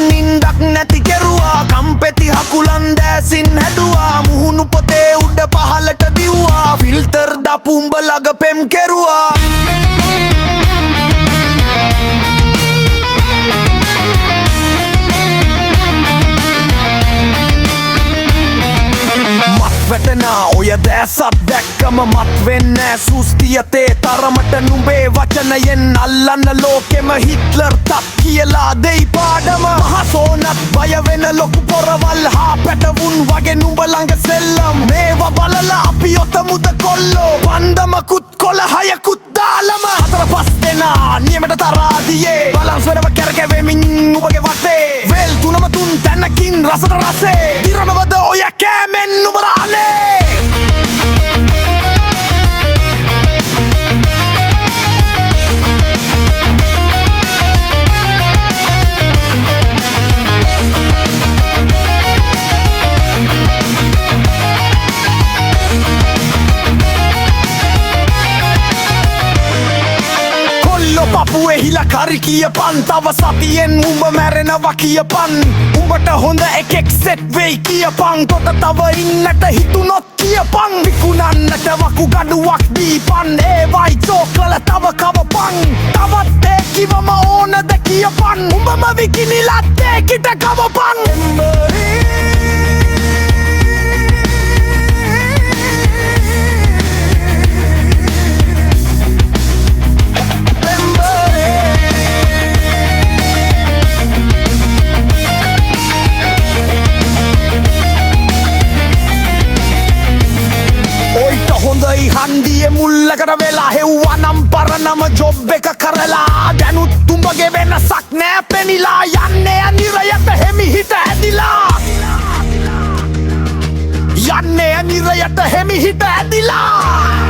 නින්දක් නැති කෙරුවා කම්පෙති හකුලන් දැසින් හැදුවා මුහුණු පොතේ උඩ පහලට දිව්වා ෆිල්ටර් දපුඹ ළඟ පෙම් කෙරුවා වැටනා ඔය දැසත් දැක්කම මත් වෙන්නෑ සුස්තියතේ තරමට නුඹේ වචනයෙන් අල්ලන්න ලෝකෙම හිට්ලර් තත් කියලා දෙයි පාඩම මහසෝනත් බය වෙන ලොකු පොරවල් හා පැටවුන් වගේ නුඹ ළඟ සෙල්ලම් මේවා බලලා අපි ඔතමුද කොල්ලෝ පන්දමකුත් කොළ හයකුත් දාලම හතර පස් දෙනා නියමට තරාදියේ බලන්ස් වෙනව කැරකැවෙමින් උඹගේ වටේ වෙල් තුනම තුන් තැනකින් රසට රසේ දිරනවද ඔය කෑමෙන් නුඹරානේ පපුුවේ හිල කරි කියපන් තව සතියෙන් උඹ මැරෙනවා කියපන් උඹට හොඳ එකෙක් සෙට් වෙයි කියපන් තොට තව ඉන්නට හිතුනොත් කියපන් විකුණන්නට වකු ගඩුවක් දීපන් ඒවයි චෝකල තව කවපන් තවත් ඒ කිවම ඕනද කියපන් උඹම විකිනිලත් ඒකිට කවපන් හොඳයි හන්දිය මුල්ලකට වෙලා හෙව්වනම් පරණම ජොබ් එක කරලා දැනුත් තුඹගේ වෙනසක් නෑ පෙනිලා යන්නේ නිරයට හෙමිහිට ඇදිලා යන්නේ නිරයට හෙමිහිට ඇදිලා